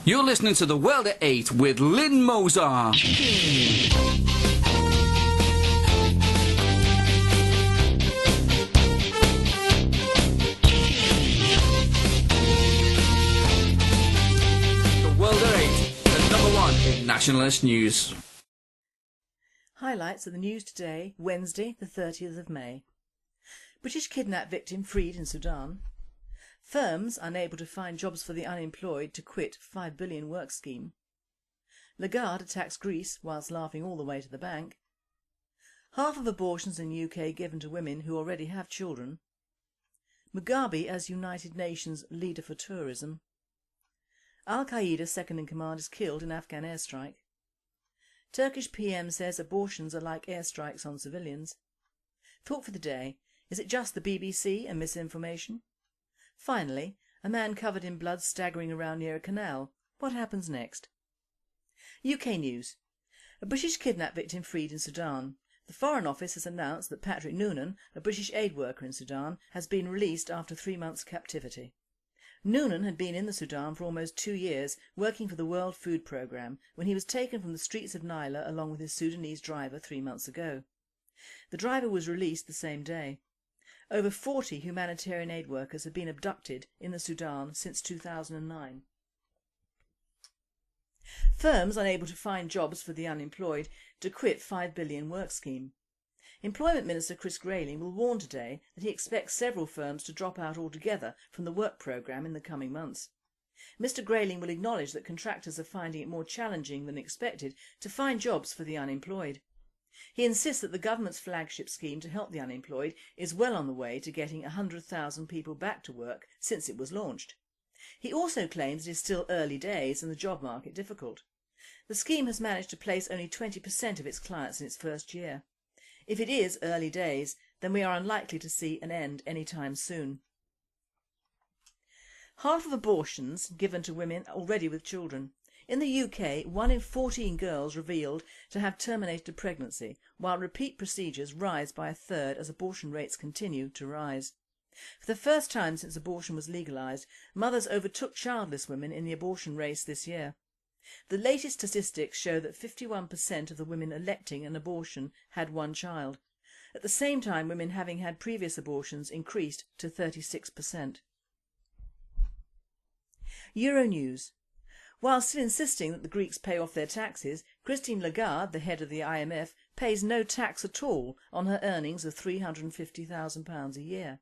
You're listening to The World at 8 with Lynn Mozart. The World at 8, the number one in nationalist news. Highlights of the news today, Wednesday the 30th of May. British kidnap victim freed in Sudan. Firms unable to find jobs for the unemployed to quit £5 billion work scheme. Lagarde attacks Greece whilst laughing all the way to the bank. Half of abortions in UK given to women who already have children. Mugabe as United Nations leader for tourism. Al-Qaeda second in command is killed in Afghan airstrike. Turkish PM says abortions are like airstrikes on civilians. Thought for the day, is it just the BBC and misinformation? Finally, a man covered in blood staggering around near a canal. What happens next? UK news. A British kidnap victim freed in Sudan. The Foreign Office has announced that Patrick Noonan, a British aid worker in Sudan, has been released after 3 months' captivity. Noonan had been in the Sudan for almost 2 years, working for the World Food Programme, when he was taken from the streets of Nyla along with his Sudanese driver 3 months ago. The driver was released the same day. Over 40 humanitarian aid workers have been abducted in the Sudan since 2009. Firms unable to find jobs for the unemployed to quit £5 billion work scheme. Employment Minister Chris Grayling will warn today that he expects several firms to drop out altogether from the work programme in the coming months. Mr Grayling will acknowledge that contractors are finding it more challenging than expected to find jobs for the unemployed. He insists that the government's flagship scheme to help the unemployed is well on the way to getting 100,000 people back to work since it was launched. He also claims it is still early days and the job market difficult. The scheme has managed to place only 20% of its clients in its first year. If it is early days, then we are unlikely to see an end anytime soon. Half of abortions given to women already with children. In the UK, 1 in 14 girls revealed to have terminated a pregnancy, while repeat procedures rise by a third as abortion rates continue to rise. For the first time since abortion was legalised, mothers overtook childless women in the abortion race this year. The latest statistics show that 51% of the women electing an abortion had 1 child. At the same time, women having had previous abortions increased to 36%. Euronews. While still insisting that the Greeks pay off their taxes, Christine Lagarde, the head of the IMF, pays no tax at all on her earnings of £350,000 a year.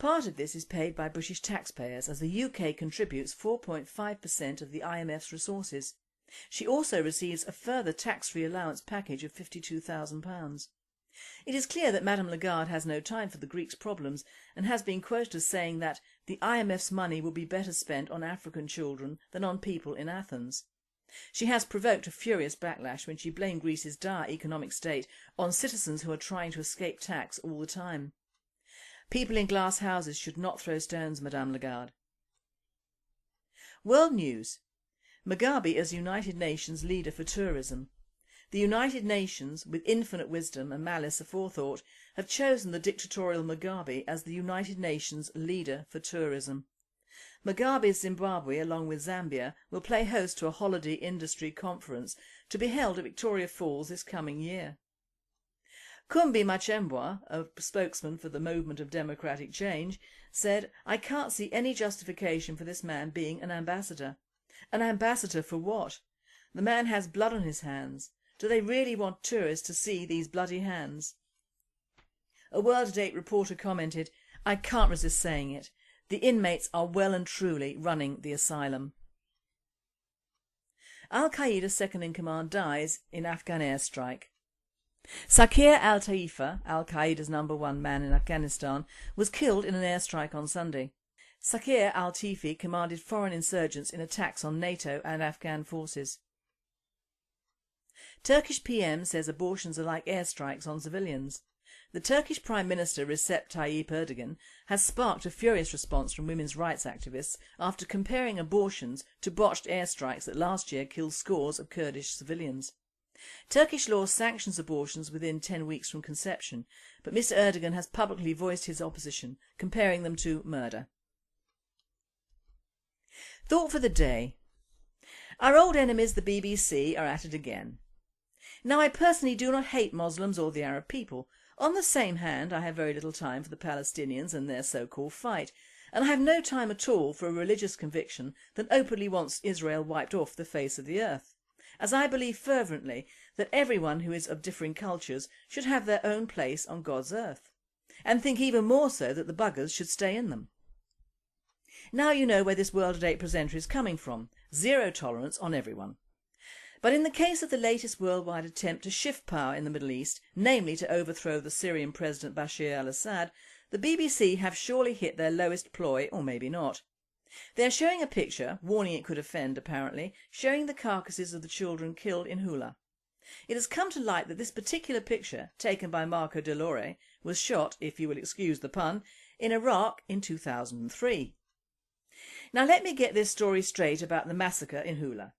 Part of this is paid by British taxpayers as the UK contributes 4.5% of the IMF's resources. She also receives a further tax-free allowance package of £52,000. It is clear that Madame Lagarde has no time for the Greeks' problems and has been quoted as saying that the IMF's money will be better spent on African children than on people in Athens. She has provoked a furious backlash when she blamed Greece's dire economic state on citizens who are trying to escape tax all the time. People in glass houses should not throw stones, Madame Lagarde. World News. Mugabe as United Nations leader for tourism. The United Nations, with infinite wisdom and malice aforethought, have chosen the dictatorial Mugabe as the United Nations leader for tourism. Mugabe's Zimbabwe, along with Zambia, will play host to a holiday industry conference to be held at Victoria Falls this coming year. Kumbi Machembwa, a spokesman for the Movement of Democratic Change, said, "I can't see any justification for this man being an ambassador. An ambassador for what? The man has blood on his hands. Do they really want tourists to see these bloody hands?" A World at 8 reporter commented, "I can't resist saying it. The inmates are well and truly running the asylum." Al-Qaeda second in command dies in Afghan airstrike. Sakir al-Taifa, Al-Qaeda's #1 man in Afghanistan, was killed in an airstrike on Sunday. Sakir al-Taifi commanded foreign insurgents in attacks on NATO and Afghan forces. Turkish PM says abortions are like airstrikes on civilians. The Turkish Prime Minister Recep Tayyip Erdogan has sparked a furious response from women's rights activists after comparing abortions to botched airstrikes that last year killed scores of Kurdish civilians. Turkish law sanctions abortions within 10 weeks from conception, but Mr Erdogan has publicly voiced his opposition, comparing them to murder. Thought for the day. Our old enemies the BBC are at it again. Now I personally do not hate Muslims or the Arab people. On the same hand, I have very little time for the Palestinians and their so-called fight, and I have no time at all for a religious conviction that openly wants Israel wiped off the face of the earth, as I believe fervently that everyone who is of differing cultures should have their own place on God's earth, and think even more so that the buggers should stay in them. Now you know where this World at 8 presenter is coming from. Zero tolerance on everyone. But in the case of the latest worldwide attempt to shift power in the Middle East, namely to overthrow the Syrian President Bashar al-Assad, the BBC have surely hit their lowest ploy, or maybe not. They are showing a picture, warning it could offend apparently, showing the carcasses of the children killed in Hula. It has come to light that this particular picture, taken by Marco Delore, was shot, if you will excuse the pun, in Iraq in 2003. Now let me get this story straight about the massacre in Hula.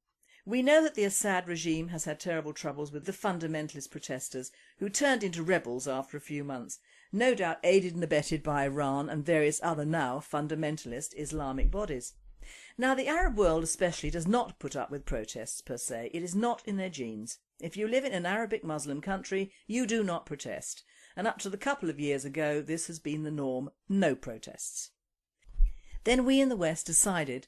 We know that the Assad regime has had terrible troubles with the fundamentalist protesters who turned into rebels after a few months, no doubt aided and abetted by Iran and various other now fundamentalist Islamic bodies. Now the Arab world especially does not put up with protests per se. It is not in their genes. If you live in an Arabic Muslim country, you do not protest, and up to a couple of years ago this has been the norm, no protests. Then we in the West decided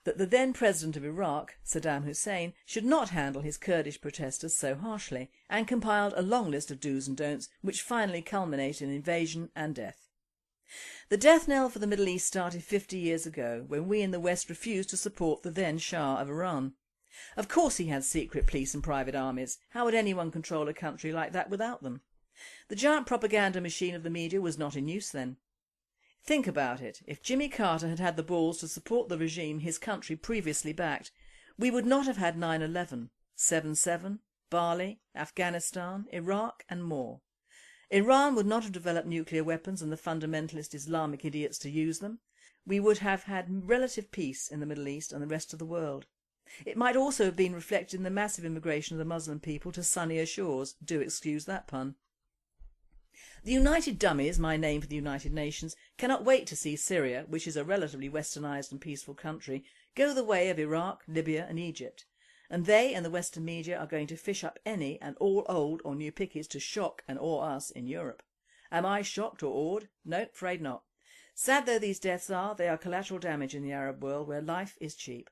that the then president of Iraq, Saddam Hussein, should not handle his Kurdish protesters so harshly, and compiled a long list of do's and don'ts which finally culminated in invasion and death. The death knell for the Middle East started 50 years ago when we in the West refused to support the then Shah of Iran. Of course he had secret police and private armies. How would anyone control a country like that without them? The giant propaganda machine of the media was not in use then. Think about it. If Jimmy Carter had had the balls to support the regime his country previously backed, we would not have had 9/11, 7/7, Bali, Afghanistan, Iraq and more. Iran would not have developed nuclear weapons and the fundamentalist Islamic idiots to use them. We would have had relative peace in the Middle East and the rest of the world. It might also have been reflected in the massive immigration of the Muslim people to sunnier shores. Do excuse that pun. The United Dummies, my name for the United Nations, cannot wait to see Syria, which is a relatively westernised and peaceful country, go the way of Iraq, Libya and Egypt. And they and the Western media are going to fish up any and all old or new pickies to shock and awe us in Europe. Am I shocked or awed? No, afraid not. Sad though these deaths are, they are collateral damage in the Arab world where life is cheap.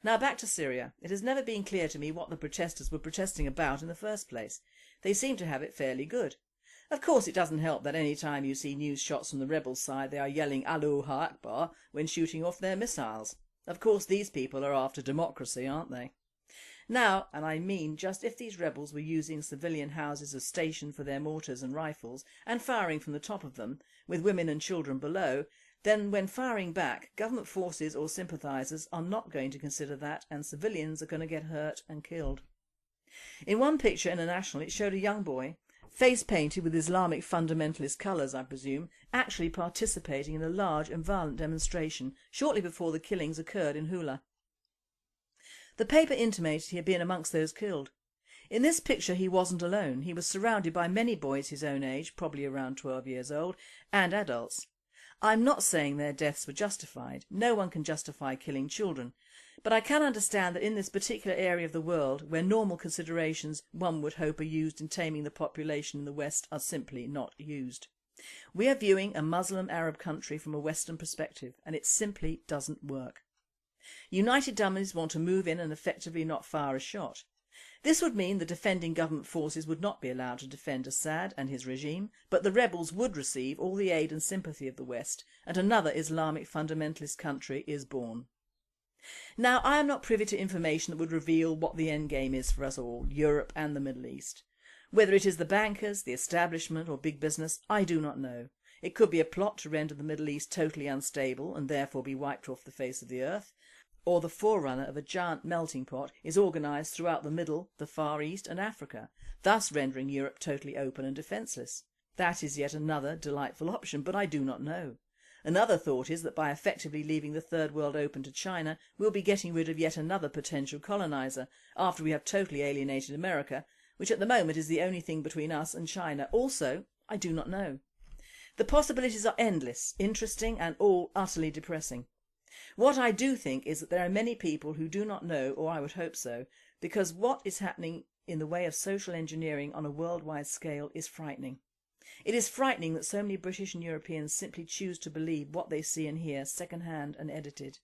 Now back to Syria. It has never been clear to me what the protesters were protesting about in the first place. They seem to have it fairly good. Of course it doesn't help that any time you see news shots from the rebels' side they are yelling Allahu Akbar when shooting off their missiles. Of course these people are after democracy, aren't they? Now, and I mean just if these rebels were using civilian houses as station for their mortars and rifles and firing from the top of them, with women and children below, then when firing back, government forces or sympathisers are not going to consider that and civilians are going to get hurt and killed. In one picture in a national it showed a young boy, face painted with Islamic fundamentalist colours I presume, actually participating in a large and violent demonstration shortly before the killings occurred in Hula. The paper intimated he had been amongst those killed. In this picture he wasn't alone. He was surrounded by many boys his own age, probably around 12 years old, and adults. I'm not saying their deaths were justified. No one can justify killing children. But I can understand that in this particular area of the world, where normal considerations one would hope are used in taming the population in the West are simply not used. We are viewing a Muslim Arab country from a Western perspective, and it simply doesn't work. United Dummies want to move in and effectively not fire a shot. This would mean the defending government forces would not be allowed to defend Assad and his regime, but the rebels would receive all the aid and sympathy of the West, and another Islamic fundamentalist country is born. Now I am not privy to information that would reveal what the end game is for us all, Europe and the Middle East. Whether it is the bankers, the establishment or big business, I do not know. It could be a plot to render the Middle East totally unstable and therefore be wiped off the face of the earth, or the forerunner of a giant melting pot is organised throughout the Middle, the Far East and Africa, thus rendering Europe totally open and defenceless. That is yet another delightful option, but I do not know. Another thought is that by effectively leaving the Third World open to China, we'll be getting rid of yet another potential coloniser, after we have totally alienated America, which at the moment is the only thing between us and China. Also, I do not know. The possibilities are endless, interesting and all utterly depressing. What I do think is that there are many people who do not know, or I would hope so, because what is happening in the way of social engineering on a worldwide scale is frightening. It is frightening that so many British and Europeans simply choose to believe what they see and hear second-hand and edited.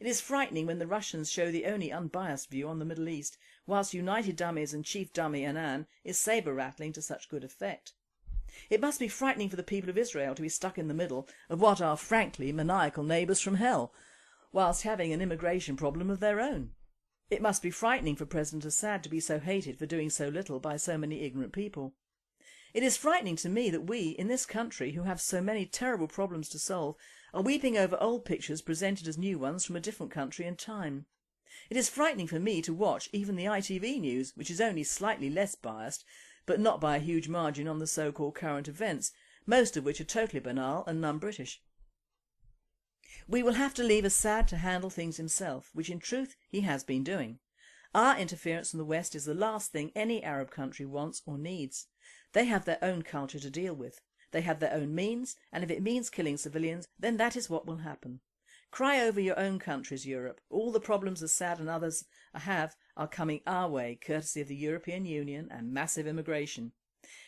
It is frightening when the Russians show the only unbiased view on the Middle East, whilst United Dummies and Chief Dummy Annan is sabre-rattling to such good effect. It must be frightening for the people of Israel to be stuck in the middle of what are frankly maniacal neighbours from hell, whilst having an immigration problem of their own. It must be frightening for President Assad to be so hated for doing so little by so many ignorant people. It is frightening to me that we, in this country, who have so many terrible problems to solve, are weeping over old pictures presented as new ones from a different country and time. It is frightening for me to watch even the ITV news, which is only slightly less biased, but not by a huge margin on the so-called current events, most of which are totally banal and non-British. We will have to leave Assad to handle things himself, which in truth he has been doing. Our interference from the West is the last thing any Arab country wants or needs. They have their own culture to deal with. They have their own means, and if it means killing civilians, then that is what will happen. Cry over your own countries, Europe. All the problems Assad and others have are coming our way, courtesy of the European Union and massive immigration.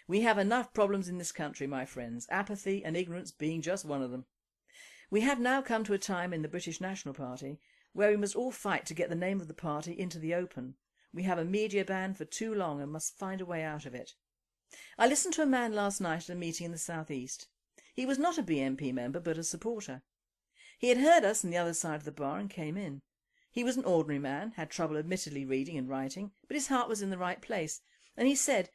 We have enough problems in this country, my friends, apathy and ignorance being just one of them. We have now come to a time in the British National Party where we must all fight to get the name of the party into the open. We have a media ban for too long and must find a way out of it. I listened to a man last night at a meeting in the South East. He was not a BNP member but a supporter. He had heard us on the other side of the bar and came in. He was an ordinary man, had trouble admittedly reading and writing, but his heart was in the right place, and he said,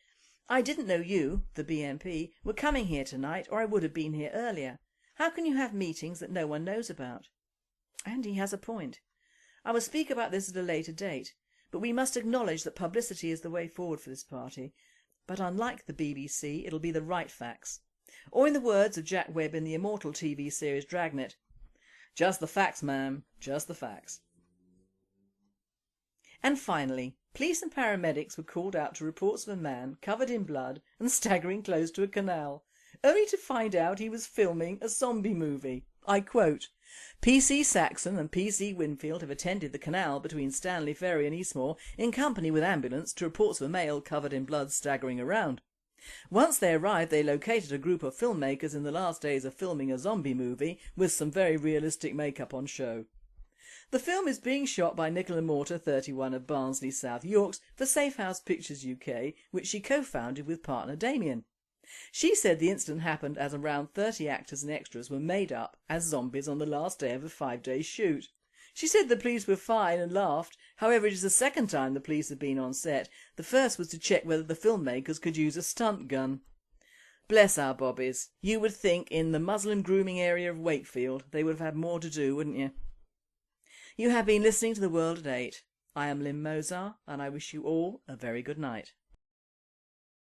"I didn't know you, the BNP, were coming here tonight, or I would have been here earlier. How can you have meetings that no one knows about?" And he has a point. I will speak about this at a later date, but we must acknowledge that publicity is the way forward for this party, but unlike the BBC, it'll be the right facts. Or in the words of Jack Webb in the immortal TV series Dragnet, "Just the facts, ma'am, just the facts." And finally, police and paramedics were called out to reports of a man covered in blood and staggering close to a canal, only to find out he was filming a zombie movie. I quote, "PC Saxon and PC Winfield have attended the canal between Stanley Ferry and Eastmoor in company with ambulance to reports of a male covered in blood staggering around. Once they arrived, they located a group of filmmakers in the last days of filming a zombie movie with some very realistic makeup on show. The film is being shot by Nicola Mortar, 31 of Barnsley, South Yorks for Safe House Pictures UK, which she co-founded with partner Damien. She said the incident happened as around 30 actors and extras were made up as zombies on the last day of a 5-day shoot. She said the police were fine and laughed. However, it is the second time the police have been on set. The first was to check whether the filmmakers could use a stunt gun. Bless our bobbies. You would think in the Muslim grooming area of Wakefield they would have had more to do, wouldn't you? You have been listening to The World at 8. I am Lynn Mozart and I wish you all a very good night.